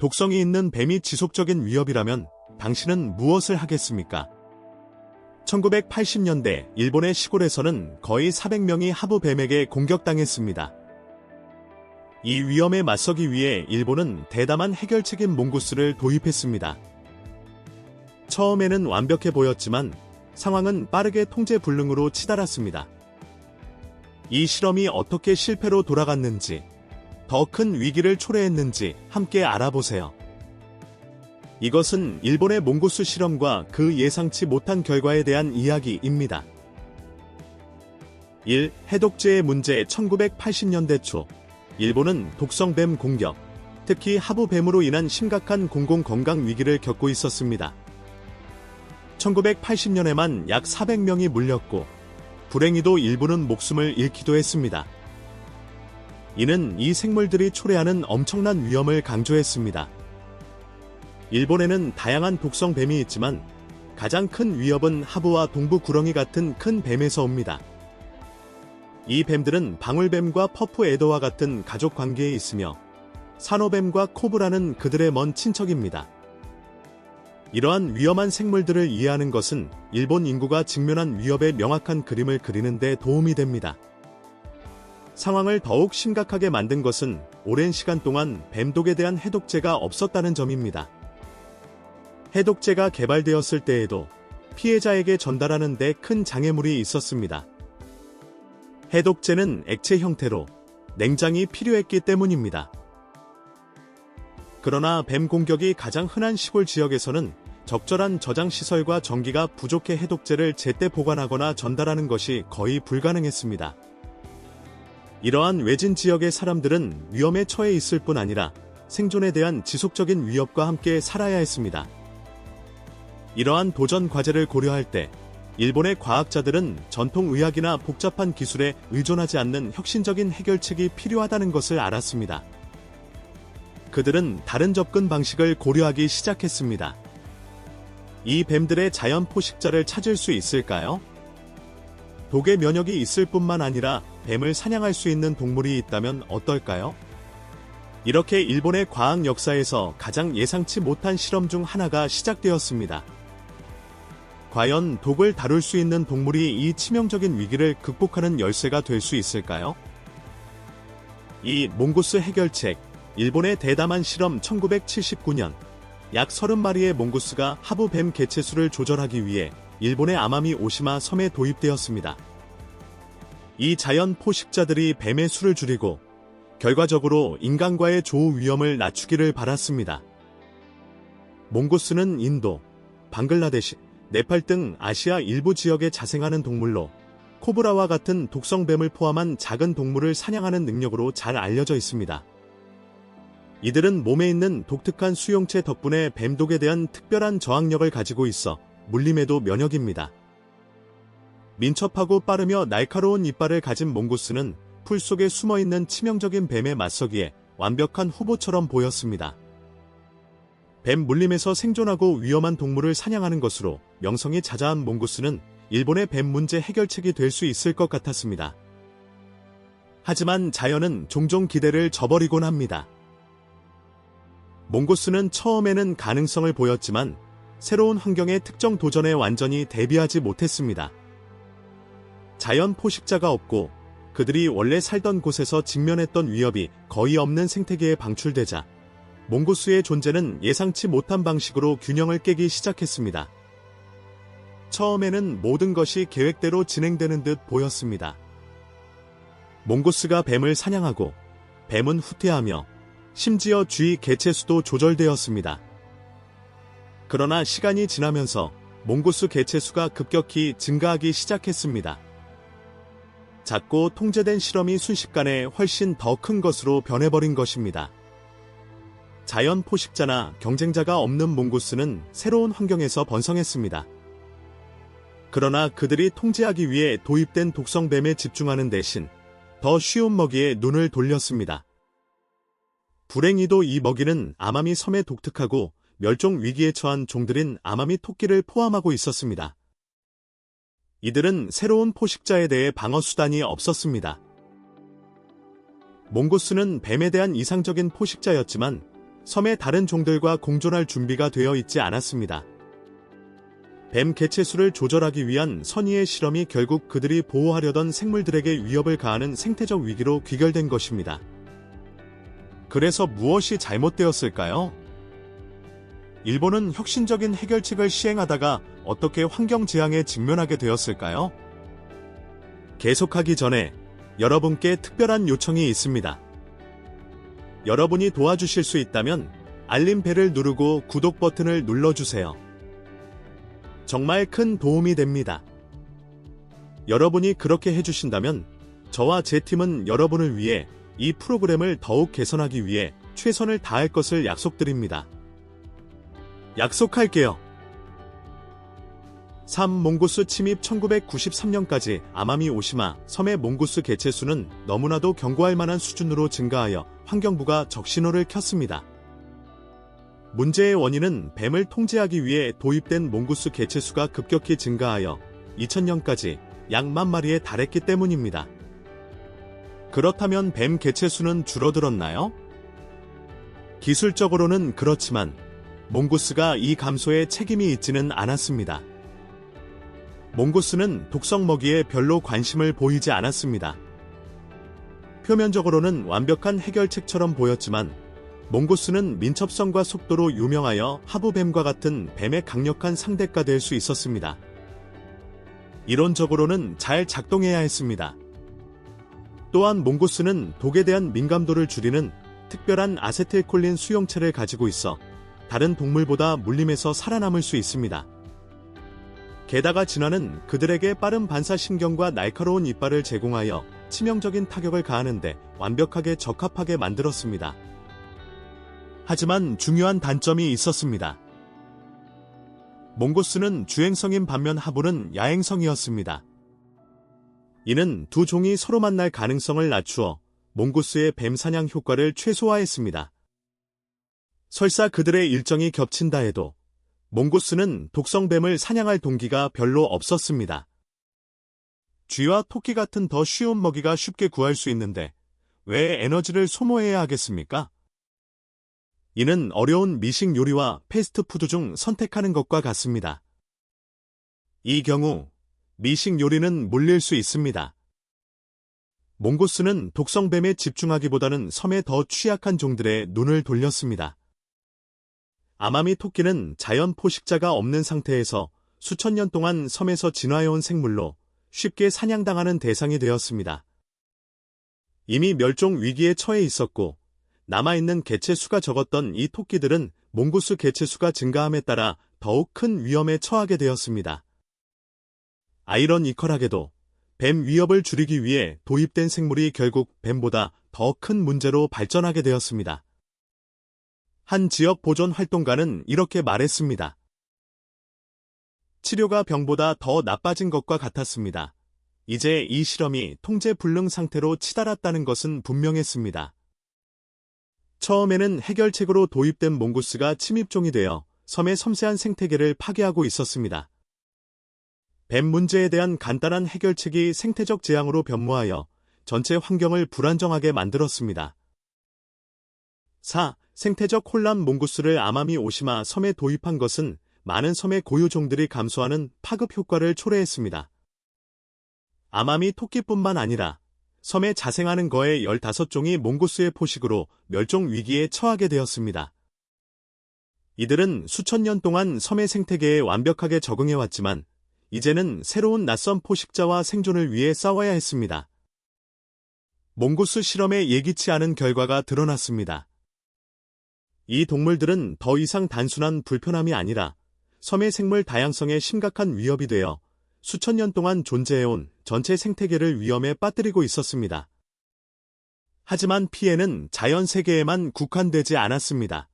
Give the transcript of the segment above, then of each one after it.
독성이 있는 뱀이 지속적인 위협이라면 당신은 무엇을 하겠습니까? 1980년대 일본의 시골에서는 거의 400명이 하부뱀에게 공격당했습니다. 이 위험에 맞서기 위해 일본은 대담한 해결책인 몽고스를 도입했습니다. 처음에는 완벽해 보였지만 상황은 빠르게 통제 불능으로 치달았습니다. 이 실험이 어떻게 실패로 돌아갔는지, 더 큰 위기를 초래했는지 함께 알아보세요. 이것은 일본의 몽고스 실험과 그 예상치 못한 결과에 대한 이야기입니다. 1. 해독제의 문제. 1980년대 초 일본은 독성뱀 공격, 특히 하부뱀으로 인한 심각한 공공건강 위기를 겪고 있었습니다. 1980년에만 약 400명이 물렸고 불행히도 일부는 목숨을 잃기도 했습니다. 이는 이 생물들이 초래하는 엄청난 위험을 강조했습니다. 일본에는 다양한 독성뱀이 있지만 가장 큰 위협은 하부와 동부 구렁이 같은 큰 뱀에서 옵니다. 이 뱀들은 방울뱀과 퍼프 에더와 같은 가족 관계에 있으며 산호뱀과 코브라는 그들의 먼 친척입니다. 이러한 위험한 생물들을 이해하는 것은 일본 인구가 직면한 위협의 명확한 그림을 그리는 데 도움이 됩니다. 상황을 더욱 심각하게 만든 것은 오랜 시간 동안 뱀독에 대한 해독제가 없었다는 점입니다. 해독제가 개발되었을 때에도 피해자에게 전달하는 데 큰 장애물이 있었습니다. 해독제는 액체 형태로 냉장이 필요했기 때문입니다. 그러나 뱀 공격이 가장 흔한 시골 지역에서는 적절한 저장 시설과 전기가 부족해 해독제를 제때 보관하거나 전달하는 것이 거의 불가능했습니다. 이러한 외진 지역의 사람들은 위험에 처해 있을 뿐 아니라 생존에 대한 지속적인 위협과 함께 살아야 했습니다. 이러한 도전 과제를 고려할 때 일본의 과학자들은 전통 의학이나 복잡한 기술에 의존하지 않는 혁신적인 해결책이 필요하다는 것을 알았습니다. 그들은 다른 접근 방식을 고려하기 시작했습니다. 이 뱀들의 자연 포식자를 찾을 수 있을까요? 독의 면역이 있을 뿐만 아니라 뱀을 사냥할 수 있는 동물이 있다면 어떨까요? 이렇게 일본의 과학 역사에서 가장 예상치 못한 실험 중 하나가 시작되었습니다. 과연 독을 다룰 수 있는 동물이 이 치명적인 위기를 극복하는 열쇠가 될 수 있을까요? 이 몽고스 해결책, 일본의 대담한 실험. 1979년 약 30마리의 몽고스가 하부뱀 개체수를 조절하기 위해 일본의 아마미 오시마 섬에 도입되었습니다. 이 자연 포식자들이 뱀의 수를 줄이고 결과적으로 인간과의 조우 위험을 낮추기를 바랐습니다. 몽고스는 인도, 방글라데시, 네팔 등 아시아 일부 지역에 자생하는 동물로 코브라와 같은 독성뱀을 포함한 작은 동물을 사냥하는 능력으로 잘 알려져 있습니다. 이들은 몸에 있는 독특한 수용체 덕분에 뱀독에 대한 특별한 저항력을 가지고 있어 물림에도 면역입니다. 민첩하고 빠르며 날카로운 이빨을 가진 몽고스는 풀 속에 숨어있는 치명적인 뱀에 맞서기에 완벽한 후보처럼 보였습니다. 뱀 물림에서 생존하고 위험한 동물을 사냥하는 것으로 명성이 자자한 몽고스는 일본의 뱀 문제 해결책이 될 수 있을 것 같았습니다. 하지만 자연은 종종 기대를 저버리곤 합니다. 몽고스는 처음에는 가능성을 보였지만 새로운 환경의 특정 도전에 완전히 대비하지 못했습니다. 자연 포식자가 없고 그들이 원래 살던 곳에서 직면했던 위협이 거의 없는 생태계에 방출되자 몽고스의 존재는 예상치 못한 방식으로 균형을 깨기 시작했습니다. 처음에는 모든 것이 계획대로 진행되는 듯 보였습니다. 몽고스가 뱀을 사냥하고 뱀은 후퇴하며 심지어 주위 개체수도 조절되었습니다. 그러나 시간이 지나면서 몽고스 개체수가 급격히 증가하기 시작했습니다. 작고 통제된 실험이 순식간에 훨씬 더 큰 것으로 변해버린 것입니다. 자연 포식자나 경쟁자가 없는 몽고스는 새로운 환경에서 번성했습니다. 그러나 그들이 통제하기 위해 도입된 독성뱀에 집중하는 대신 더 쉬운 먹이에 눈을 돌렸습니다. 불행히도 이 먹이는 아마미 섬의 독특하고 멸종 위기에 처한 종들인 아마미 토끼를 포함하고 있었습니다. 이들은 새로운 포식자에 대해 방어 수단이 없었습니다. 몽고스는 뱀에 대한 이상적인 포식자였지만 섬의 다른 종들과 공존할 준비가 되어 있지 않았습니다. 뱀 개체수를 조절하기 위한 선의의 실험이 결국 그들이 보호하려던 생물들에게 위협을 가하는 생태적 위기로 귀결된 것입니다. 그래서 무엇이 잘못되었을까요? 일본은 혁신적인 해결책을 시행하다가 어떻게 환경 재앙에 직면하게 되었을까요? 계속하기 전에 여러분께 특별한 요청이 있습니다. 여러분이 도와주실 수 있다면 알림벨을 누르고 구독 버튼을 눌러주세요. 정말 큰 도움이 됩니다. 여러분이 그렇게 해주신다면 저와 제 팀은 여러분을 위해 이 프로그램을 더욱 개선하기 위해 최선을 다할 것을 약속드립니다. 약속할게요. 3. 몽고스 침입 1993년까지 아마미 오시마 섬의 몽고스 개체수는 너무나도 경고할 만한 수준으로 증가하여 환경부가 적신호를 켰습니다. 문제의 원인은 뱀을 통제하기 위해 도입된 몽고스 개체수가 급격히 증가하여 2000년까지 약 10,000마리에 달했기 때문입니다. 그렇다면 뱀 개체수는 줄어들었나요? 기술적으로는 그렇지만 몽고스가 이 감소에 책임이 있지는 않았습니다. 몽고스는 독성 먹이에 별로 관심을 보이지 않았습니다. 표면적으로는 완벽한 해결책처럼 보였지만 몽고스는 민첩성과 속도로 유명하여 하부뱀과 같은 뱀의 강력한 상대가 될 수 있었습니다. 이론적으로는 잘 작동해야 했습니다. 또한 몽고스는 독에 대한 민감도를 줄이는 특별한 아세틸콜린 수용체를 가지고 있어 다른 동물보다 물림에서 살아남을 수 있습니다. 게다가 진화는 그들에게 빠른 반사신경과 날카로운 이빨을 제공하여 치명적인 타격을 가하는데 완벽하게 적합하게 만들었습니다. 하지만 중요한 단점이 있었습니다. 몽고스는 주행성인 반면 하부는 야행성이었습니다. 이는 두 종이 서로 만날 가능성을 낮추어 몽고스의 뱀 사냥 효과를 최소화했습니다. 설사 그들의 일정이 겹친다 해도 몽고스는 독성뱀을 사냥할 동기가 별로 없었습니다. 쥐와 토끼 같은 더 쉬운 먹이가 쉽게 구할 수 있는데 왜 에너지를 소모해야 하겠습니까? 이는 어려운 미식 요리와 패스트푸드 중 선택하는 것과 같습니다. 이 경우 미식 요리는 물릴 수 있습니다. 몽고스는 독성뱀에 집중하기보다는 섬의 더 취약한 종들의 눈을 돌렸습니다. 아마미 토끼는 자연 포식자가 없는 상태에서 수천 년 동안 섬에서 진화해온 생물로 쉽게 사냥당하는 대상이 되었습니다. 이미 멸종 위기에 처해 있었고 남아있는 개체수가 적었던 이 토끼들은 몽고스 개체수가 증가함에 따라 더욱 큰 위험에 처하게 되었습니다. 아이러니컬하게도 뱀 위협을 줄이기 위해 도입된 생물이 결국 뱀보다 더 큰 문제로 발전하게 되었습니다. 한 지역 보존 활동가는 이렇게 말했습니다. 치료가 병보다 더 나빠진 것과 같았습니다. 이제 이 실험이 통제 불능 상태로 치달았다는 것은 분명했습니다. 처음에는 해결책으로 도입된 몽고스가 침입종이 되어 섬의 섬세한 생태계를 파괴하고 있었습니다. 뱀 문제에 대한 간단한 해결책이 생태적 재앙으로 변모하여 전체 환경을 불안정하게 만들었습니다. 4. 생태적 혼란 몽고스를 아마미 오시마 섬에 도입한 것은 많은 섬의 고유종들이 감소하는 파급 효과를 초래했습니다. 아마미 토끼뿐만 아니라 섬에 자생하는 거의 15종이 몽고스의 포식으로 멸종 위기에 처하게 되었습니다. 이들은 수천 년 동안 섬의 생태계에 완벽하게 적응해왔지만 이제는 새로운 낯선 포식자와 생존을 위해 싸워야 했습니다. 몽고스 실험에 예기치 않은 결과가 드러났습니다. 이 동물들은 더 이상 단순한 불편함이 아니라 섬의 생물 다양성에 심각한 위협이 되어 수천 년 동안 존재해온 전체 생태계를 위험에 빠뜨리고 있었습니다. 하지만 피해는 자연 세계에만 국한되지 않았습니다.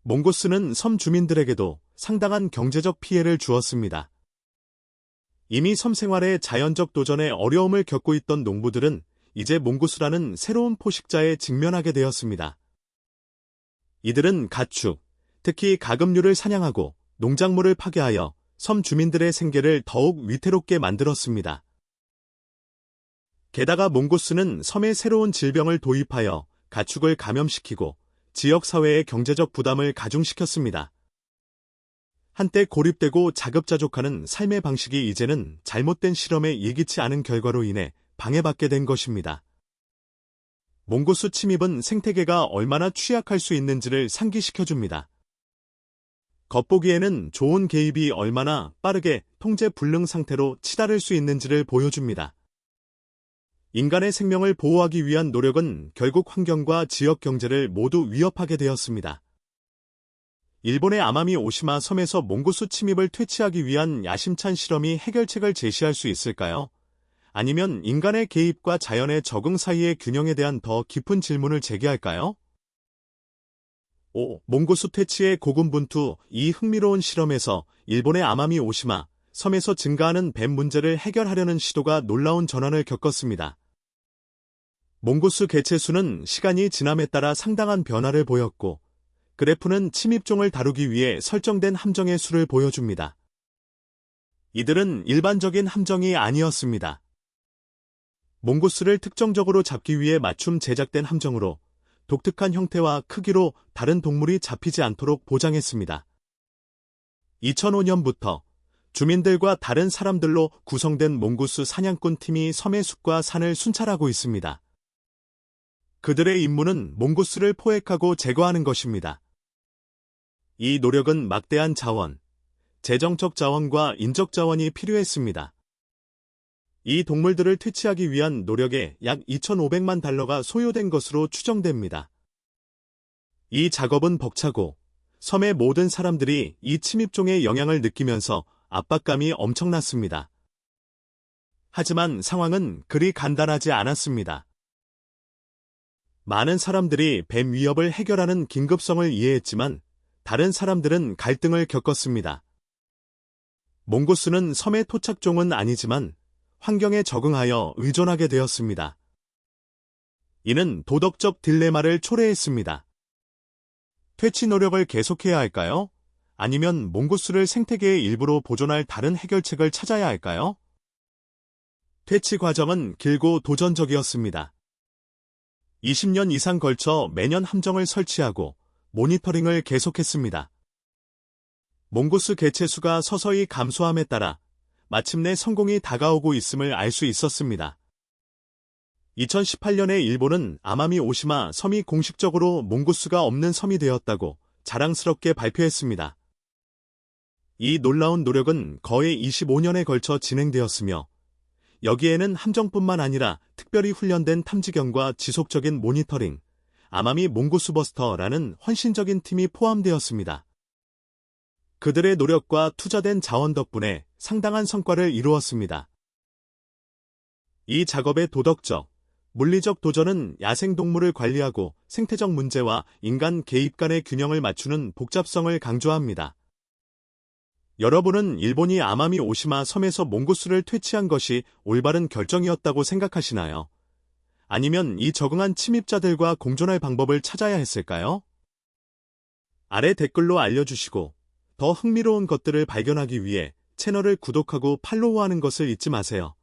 몽고스는 섬 주민들에게도 상당한 경제적 피해를 주었습니다. 이미 섬 생활의 자연적 도전에 어려움을 겪고 있던 농부들은 이제 몽고스라는 새로운 포식자에 직면하게 되었습니다. 이들은 가축, 특히 가금류를 사냥하고 농작물을 파괴하여 섬 주민들의 생계를 더욱 위태롭게 만들었습니다. 게다가 몽고스는 섬에 새로운 질병을 도입하여 가축을 감염시키고 지역사회의 경제적 부담을 가중시켰습니다. 한때 고립되고 자급자족하는 삶의 방식이 이제는 잘못된 실험에 예기치 않은 결과로 인해 방해받게 된 것입니다. 몽고스 침입은 생태계가 얼마나 취약할 수 있는지를 상기시켜줍니다. 겉보기에는 좋은 개입이 얼마나 빠르게 통제 불능 상태로 치달을 수 있는지를 보여줍니다. 인간의 생명을 보호하기 위한 노력은 결국 환경과 지역 경제를 모두 위협하게 되었습니다. 일본의 아마미 오시마 섬에서 몽고스 침입을 퇴치하기 위한 야심찬 실험이 해결책을 제시할 수 있을까요? 아니면 인간의 개입과 자연의 적응 사이의 균형에 대한 더 깊은 질문을 제기할까요? 5. 몽고스 퇴치의 고군분투. 이 흥미로운 실험에서 일본의 아마미 오시마 섬에서 증가하는 뱀 문제를 해결하려는 시도가 놀라운 전환을 겪었습니다. 몽고스 개체 수는 시간이 지남에 따라 상당한 변화를 보였고, 그래프는 침입종을 다루기 위해 설정된 함정의 수를 보여줍니다. 이들은 일반적인 함정이 아니었습니다. 몽고스를 특정적으로 잡기 위해 맞춤 제작된 함정으로 독특한 형태와 크기로 다른 동물이 잡히지 않도록 보장했습니다. 2005년부터 주민들과 다른 사람들로 구성된 몽고스 사냥꾼 팀이 섬의 숲과 산을 순찰하고 있습니다. 그들의 임무는 몽고스를 포획하고 제거하는 것입니다. 이 노력은 막대한 자원, 재정적 자원과 인적 자원이 필요했습니다. 이 동물들을 퇴치하기 위한 노력에 약 2,500만 달러가 소요된 것으로 추정됩니다. 이 작업은 벅차고 섬의 모든 사람들이 이 침입종의 영향을 느끼면서 압박감이 엄청났습니다. 하지만 상황은 그리 간단하지 않았습니다. 많은 사람들이 뱀 위협을 해결하는 긴급성을 이해했지만 다른 사람들은 갈등을 겪었습니다. 몽고스는 섬의 토착종은 아니지만 환경에 적응하여 의존하게 되었습니다. 이는 도덕적 딜레마를 초래했습니다. 퇴치 노력을 계속해야 할까요? 아니면 몽고스를 생태계의 일부로 보존할 다른 해결책을 찾아야 할까요? 퇴치 과정은 길고 도전적이었습니다. 20년 이상 걸쳐 매년 함정을 설치하고 모니터링을 계속했습니다. 몽고스 개체 수가 서서히 감소함에 따라 마침내 성공이 다가오고 있음을 알 수 있었습니다. 2018년에 일본은 아마미 오시마 섬이 공식적으로 몽고스가 없는 섬이 되었다고 자랑스럽게 발표했습니다. 이 놀라운 노력은 거의 25년에 걸쳐 진행되었으며 여기에는 함정뿐만 아니라 특별히 훈련된 탐지견과 지속적인 모니터링, 아마미 몽고스 버스터라는 헌신적인 팀이 포함되었습니다. 그들의 노력과 투자된 자원 덕분에 상당한 성과를 이루었습니다. 이 작업의 도덕적, 물리적 도전은 야생동물을 관리하고 생태적 문제와 인간 개입 간의 균형을 맞추는 복잡성을 강조합니다. 여러분은 일본이 아마미 오시마 섬에서 몽고스를 퇴치한 것이 올바른 결정이었다고 생각하시나요? 아니면 이 적응한 침입자들과 공존할 방법을 찾아야 했을까요? 아래 댓글로 알려주시고 더 흥미로운 것들을 발견하기 위해 채널을 구독하고 팔로우하는 것을 잊지 마세요.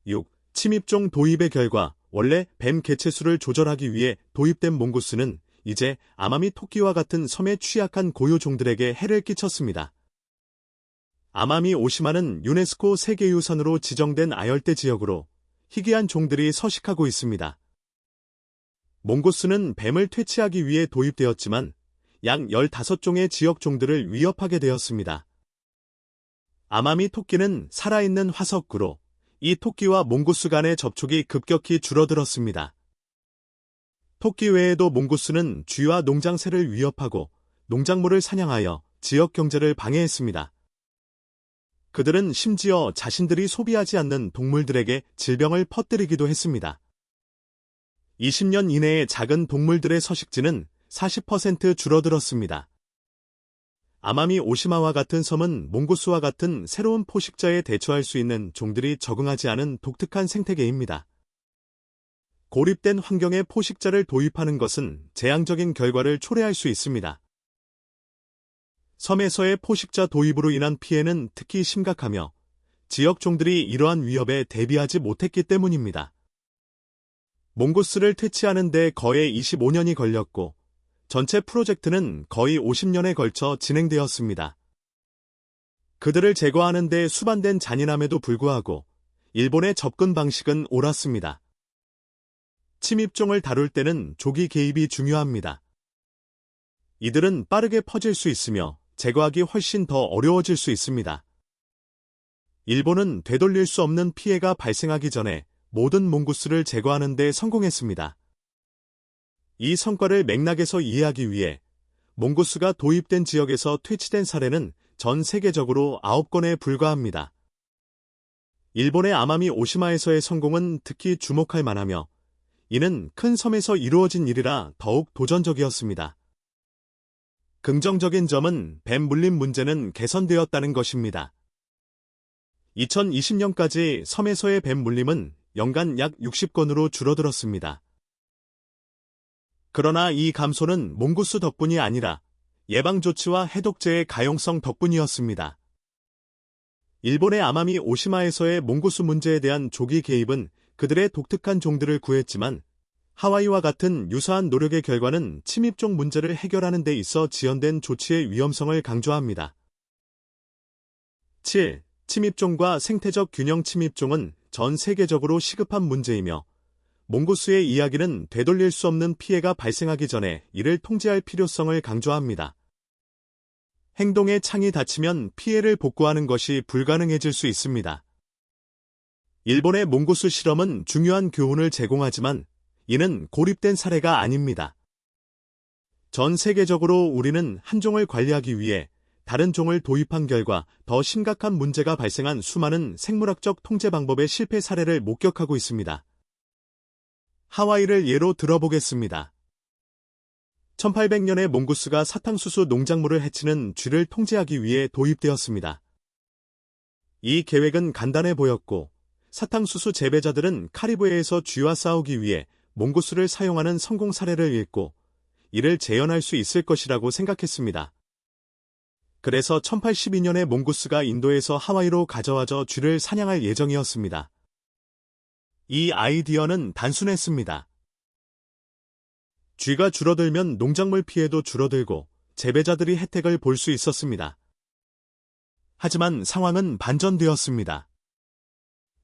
6. 침입종 도입의 결과 원래 뱀 개체 수를 조절하기 위해 도입된 몽고스는 이제 아마미 토끼와 같은 섬에 취약한 고유종들에게 해를 끼쳤습니다. 아마미 오시마는 유네스코 세계유산으로 지정된 아열대 지역으로 희귀한 종들이 서식하고 있습니다. 몽고스는 뱀을 퇴치하기 위해 도입되었지만 약 15종의 지역 종들을 위협하게 되었습니다. 아마미 토끼는 살아있는 화석구로 이 토끼와 몽고스 간의 접촉이 급격히 줄어들었습니다. 토끼 외에도 몽고스는 쥐와 농장새를 위협하고 농작물을 사냥하여 지역 경제를 방해했습니다. 그들은 심지어 자신들이 소비하지 않는 동물들에게 질병을 퍼뜨리기도 했습니다. 20년 이내에 작은 동물들의 서식지는 40% 줄어들었습니다. 아마미 오시마와 같은 섬은 몽고스와 같은 새로운 포식자에 대처할 수 있는 종들이 적응하지 않은 독특한 생태계입니다. 고립된 환경에 포식자를 도입하는 것은 재앙적인 결과를 초래할 수 있습니다. 섬에서의 포식자 도입으로 인한 피해는 특히 심각하며 지역 종들이 이러한 위협에 대비하지 못했기 때문입니다. 몽고스를 퇴치하는 데 거의 25년이 걸렸고, 전체 프로젝트는 거의 50년에 걸쳐 진행되었습니다. 그들을 제거하는 데 수반된 잔인함에도 불구하고 일본의 접근 방식은 옳았습니다. 침입종을 다룰 때는 조기 개입이 중요합니다. 이들은 빠르게 퍼질 수 있으며 제거하기 훨씬 더 어려워질 수 있습니다. 일본은 되돌릴 수 없는 피해가 발생하기 전에 모든 몽고스를 제거하는 데 성공했습니다. 이 성과를 맥락에서 이해하기 위해 몽고스가 도입된 지역에서 퇴치된 사례는 전 세계적으로 9건에 불과합니다. 일본의 아마미 오시마에서의 성공은 특히 주목할 만하며 이는 큰 섬에서 이루어진 일이라 더욱 도전적이었습니다. 긍정적인 점은 뱀 물림 문제는 개선되었다는 것입니다. 2020년까지 섬에서의 뱀 물림은 연간 약 60건으로 줄어들었습니다. 그러나 이 감소는 몽고스 덕분이 아니라 예방조치와 해독제의 가용성 덕분이었습니다. 일본의 아마미 오시마에서의 몽고스 문제에 대한 조기 개입은 그들의 독특한 종들을 구했지만 하와이와 같은 유사한 노력의 결과는 침입종 문제를 해결하는 데 있어 지연된 조치의 위험성을 강조합니다. 7. 침입종과 생태적 균형 침입종은 전 세계적으로 시급한 문제이며 몽고스의 이야기는 되돌릴 수 없는 피해가 발생하기 전에 이를 통제할 필요성을 강조합니다. 행동의 창이 닫히면 피해를 복구하는 것이 불가능해질 수 있습니다. 일본의 몽고스 실험은 중요한 교훈을 제공하지만 이는 고립된 사례가 아닙니다. 전 세계적으로 우리는 한 종을 관리하기 위해 다른 종을 도입한 결과 더 심각한 문제가 발생한 수많은 생물학적 통제 방법의 실패 사례를 목격하고 있습니다. 하와이를 예로 들어보겠습니다. 1800년에 몽고스가 사탕수수 농작물을 해치는 쥐를 통제하기 위해 도입되었습니다. 이 계획은 간단해 보였고 사탕수수 재배자들은 카리브해에서 쥐와 싸우기 위해 몽고스를 사용하는 성공 사례를 읽고 이를 재현할 수 있을 것이라고 생각했습니다. 그래서 1812년에 몽고스가 인도에서 하와이로 가져와져 쥐를 사냥할 예정이었습니다. 이 아이디어는 단순했습니다. 쥐가 줄어들면 농작물 피해도 줄어들고 재배자들이 혜택을 볼 수 있었습니다. 하지만 상황은 반전되었습니다.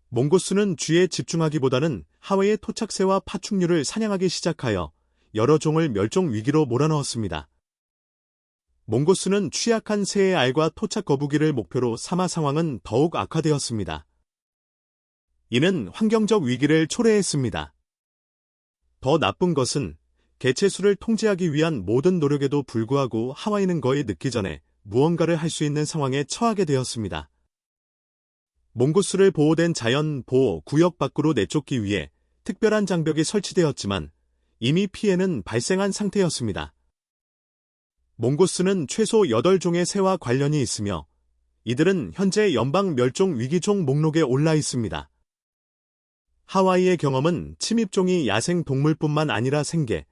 몽고스는 쥐에 집중하기보다는 하와이의 토착새와 파충류를 사냥하기 시작하여 여러 종을 멸종 위기로 몰아넣었습니다. 몽고스는 취약한 새의 알과 토착 거북이를 목표로 삼아 상황은 더욱 악화되었습니다. 이는 환경적 위기를 초래했습니다. 더 나쁜 것은 개체수를 통제하기 위한 모든 노력에도 불구하고 하와이는 거의 늦기 전에 무언가를 할 수 있는 상황에 처하게 되었습니다. 몽고스를 보호된 자연 보호 구역 밖으로 내쫓기 위해 특별한 장벽이 설치되었지만 이미 피해는 발생한 상태였습니다. 몽고스는 최소 8종의 새와 관련이 있으며 이들은 현재 연방 멸종 위기종 목록에 올라 있습니다. 하와이의 경험은 침입종이 야생 동물뿐만 아니라 생계,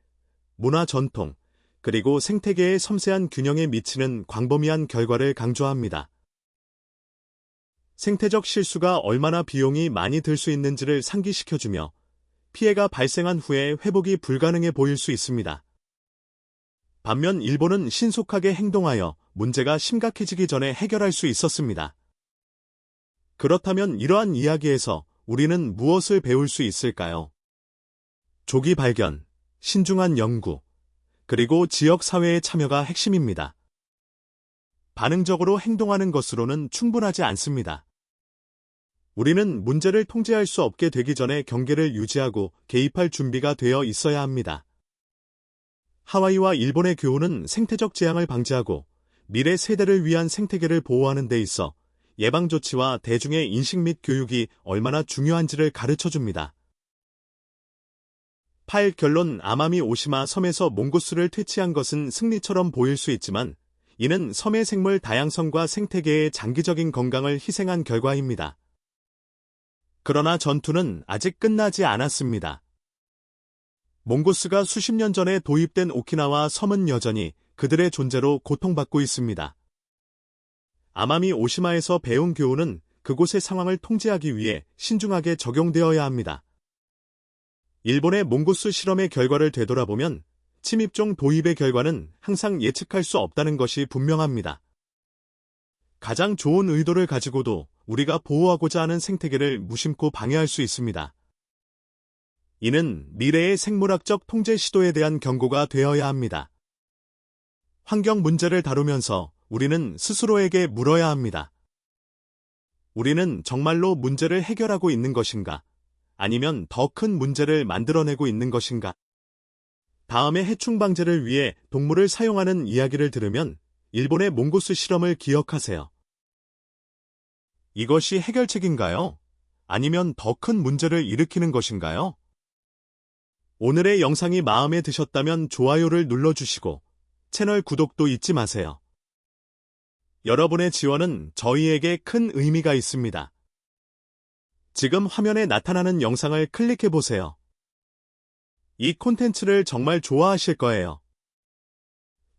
문화 전통, 그리고 생태계의 섬세한 균형에 미치는 광범위한 결과를 강조합니다. 생태적 실수가 얼마나 비용이 많이 들 수 있는지를 상기시켜주며 피해가 발생한 후에 회복이 불가능해 보일 수 있습니다. 반면 일본은 신속하게 행동하여 문제가 심각해지기 전에 해결할 수 있었습니다. 그렇다면 이러한 이야기에서 우리는 무엇을 배울 수 있을까요? 조기 발견, 신중한 연구, 그리고 지역 사회의 참여가 핵심입니다. 반응적으로 행동하는 것으로는 충분하지 않습니다. 우리는 문제를 통제할 수 없게 되기 전에 경계를 유지하고 개입할 준비가 되어 있어야 합니다. 하와이와 일본의 교훈은 생태적 재앙을 방지하고 미래 세대를 위한 생태계를 보호하는 데 있어 예방조치와 대중의 인식 및 교육이 얼마나 중요한지를 가르쳐줍니다. 8. 결론. 아마미 오시마 섬에서 몽고스를 퇴치한 것은 승리처럼 보일 수 있지만 이는 섬의 생물 다양성과 생태계의 장기적인 건강을 희생한 결과입니다. 그러나 전투는 아직 끝나지 않았습니다. 몽고스가 수십 년 전에 도입된 오키나와 섬은 여전히 그들의 존재로 고통받고 있습니다. 아마미 오시마에서 배운 교훈은 그곳의 상황을 통제하기 위해 신중하게 적용되어야 합니다. 일본의 몽고스 실험의 결과를 되돌아보면 침입종 도입의 결과는 항상 예측할 수 없다는 것이 분명합니다. 가장 좋은 의도를 가지고도 우리가 보호하고자 하는 생태계를 무심코 방해할 수 있습니다. 이는 미래의 생물학적 통제 시도에 대한 경고가 되어야 합니다. 환경 문제를 다루면서 우리는 스스로에게 물어야 합니다. 우리는 정말로 문제를 해결하고 있는 것인가? 아니면 더 큰 문제를 만들어내고 있는 것인가? 다음에 해충 방제를 위해 동물을 사용하는 이야기를 들으면 일본의 몽고스 실험을 기억하세요. 이것이 해결책인가요? 아니면 더 큰 문제를 일으키는 것인가요? 오늘의 영상이 마음에 드셨다면 좋아요를 눌러주시고 채널 구독도 잊지 마세요. 여러분의 지원은 저희에게 큰 의미가 있습니다. 지금 화면에 나타나는 영상을 클릭해보세요. 이 콘텐츠를 정말 좋아하실 거예요.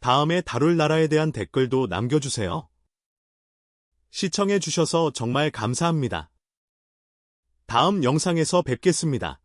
다음에 다룰 나라에 대한 댓글도 남겨주세요. 시청해주셔서 정말 감사합니다. 다음 영상에서 뵙겠습니다.